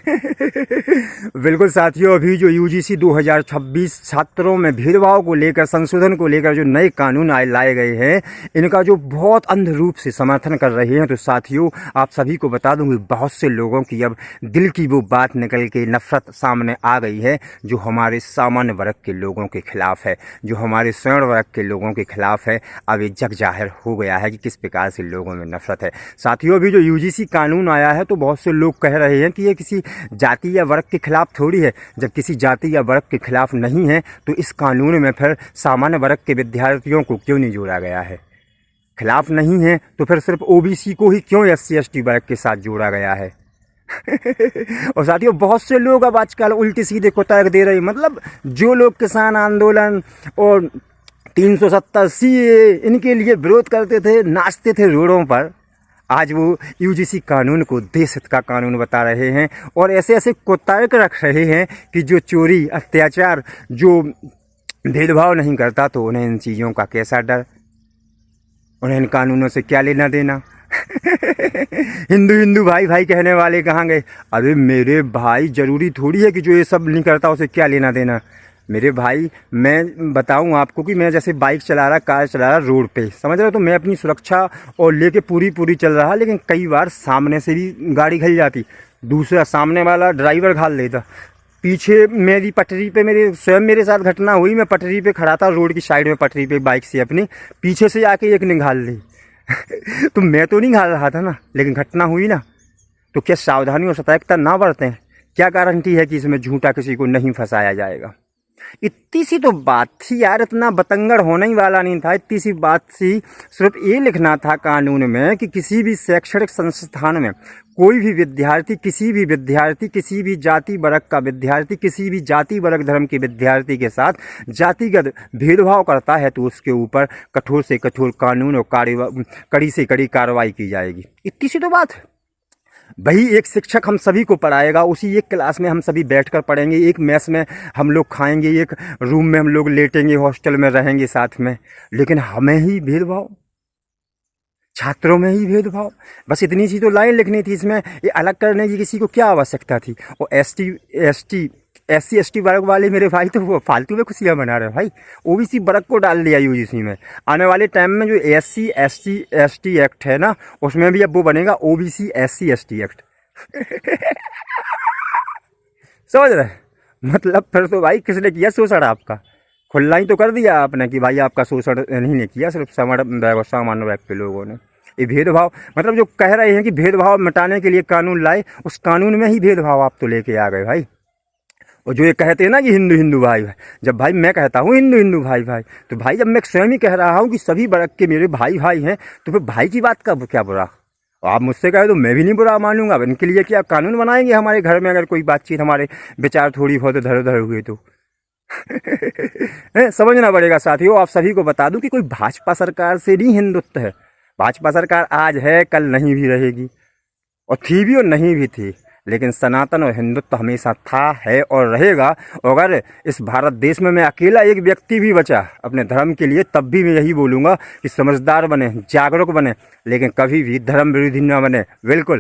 बिल्कुल साथियों, अभी जो यूजीसी 2026 छात्रों में भेदभाव को लेकर, संशोधन को लेकर जो नए कानून लाए गए हैं, इनका जो बहुत अंध रूप से समर्थन कर रहे हैं, तो साथियों आप सभी को बता दूं कि बहुत से लोगों की अब दिल की वो बात निकल के नफरत सामने आ गई है, जो हमारे सामान्य वर्ग के लोगों के खिलाफ है, जो हमारे स्वर्ण वर्ग के लोगों के खिलाफ है। अब ये जग जाहिर हो गया है कि किस प्रकार से लोगों में नफरत है। साथियों, अभी जो यूजीसी कानून आया है, तो बहुत से लोग कह रहे हैं कि ये किसी जाति या वर्ग के खिलाफ थोड़ी है। जब किसी जाति या वर्ग के खिलाफ नहीं है, तो इस कानून में फिर सामान्य वर्ग के विद्यार्थियों को क्यों नहीं जोड़ा गया है? खिलाफ नहीं है तो फिर सिर्फ ओबीसी को ही क्यों एससी एसटी वर्ग के साथ जोड़ा गया है? और साथियों, बहुत से लोग अब आजकल उल्टी सीधे को तर्क दे रहे हैं। मतलब जो लोग किसान आंदोलन और 370 सीए इनके लिए विरोध करते थे, नाचते थे रोडों पर, आज वो यूजीसी कानून को देश हित का कानून बता रहे हैं और ऐसे ऐसे कुतर्क रख रहे हैं कि जो चोरी, अत्याचार, जो भेदभाव नहीं करता, तो उन्हें इन चीज़ों का कैसा डर, उन्हें इन कानूनों से क्या लेना देना। हिंदू हिंदू भाई भाई कहने वाले कहाँ गए? अरे मेरे भाई, जरूरी थोड़ी है कि जो ये सब नहीं करता उसे क्या लेना देना। मेरे भाई, मैं बताऊं आपको कि मैं जैसे बाइक चला रहा, कार चला रहा रोड पे, समझ रहे हो, तो मैं अपनी सुरक्षा और लेके पूरी चल रहा, लेकिन कई बार सामने से भी गाड़ी घल जाती, दूसरा सामने वाला ड्राइवर घाल देता। पीछे मेरी पटरी पे मेरे साथ घटना हुई। मैं पटरी पे खड़ा था, रोड की साइड में पटरी पे बाइक से अपनी, पीछे से आके एक ने घाल ली। तो मैं तो नहीं घाल रहा था ना, लेकिन घटना हुई ना। तो क्या सावधानी और सतर्कता ना बरतें? क्या गारंटी है कि इसमें झूठा किसी को नहीं फंसाया जाएगा? इतनी सी तो बात थी यार, इतना बतंगड़ होने ही वाला नहीं था। इतनी सी बात थी, सिर्फ ये लिखना था कानून में कि किसी भी शैक्षणिक संस्थान में कोई भी विद्यार्थी, किसी भी जाति वर्ग का विद्यार्थी, किसी भी जाति वर्ग धर्म के विद्यार्थी के साथ जातिगत भेदभाव करता है, तो उसके ऊपर कठोर से कठोर कानून और कड़ी से कड़ी कार्रवाई की जाएगी। इतनी सी तो बात है। वही एक शिक्षक हम सभी को पढ़ाएगा, उसी एक क्लास में हम सभी बैठकर पढ़ेंगे, एक मेस में हम लोग खाएंगे, एक रूम में हम लोग लेटेंगे, हॉस्टल में रहेंगे साथ में, लेकिन हमें ही भेदभाव, छात्रों में ही भेदभाव। बस इतनी सी तो लाइन लिखनी थी इसमें। ये अलग करने की किसी को क्या आवश्यकता थी? और एससी एसटी वर्ग वाले मेरे भाई तो वो फालतू में खुशियाँ मना रहे हैं भाई। ओबीसी वर्ग को डाल दिया यूजीसी में। आने वाले टाइम में जो एससी एसटी एक्ट है ना, उसमें भी अब वो बनेगा ओबीसी एससी एसटी एक्ट। समझ रहे? मतलब फिर तो भाई किसने किया शोषण? आपका खुला ही तो कर दिया आपने कि भाई आपका शोषण नहीं किया, सिर्फ सामान्य वर्ग के लोगों ने। ये भेदभाव, मतलब जो कह रहे हैं कि भेदभाव मिटाने के लिए कानून लाए, उस कानून में ही भेदभाव आप तो लेके आ गए भाई। और जो ये कहते हैं ना कि हिंदू हिंदू भाई भाई, जब भाई मैं कहता हूँ हिंदू हिंदू भाई भाई, तो भाई जब मैं स्वयं ही कह रहा हूँ कि सभी वर्ग के मेरे भाई भाई हैं, तो फिर भाई की बात का क्या बुरा? और आप मुझसे कहे तो मैं भी नहीं बुरा मानूंगा। अब इनके लिए क्या कानून बनाएंगे हमारे घर में, अगर कोई बातचीत, हमारे विचार थोड़ी बहुत इधर उधर हुए तो? समझना पड़ेगा साथियों। आप सभी को बता दूं कि कोई भाजपा सरकार से नहीं हिंदुत्व है। भाजपा सरकार आज है, कल नहीं भी रहेगी, और थी भी और नहीं भी थी, लेकिन सनातन और हिंदुत्व हमेशा था, है और रहेगा। और अगर इस भारत देश में मैं अकेला एक व्यक्ति भी बचा अपने धर्म के लिए, तब भी मैं यही बोलूँगा कि समझदार बने, जागरूक बने, लेकिन कभी भी धर्म विरोधी न बने। बिल्कुल।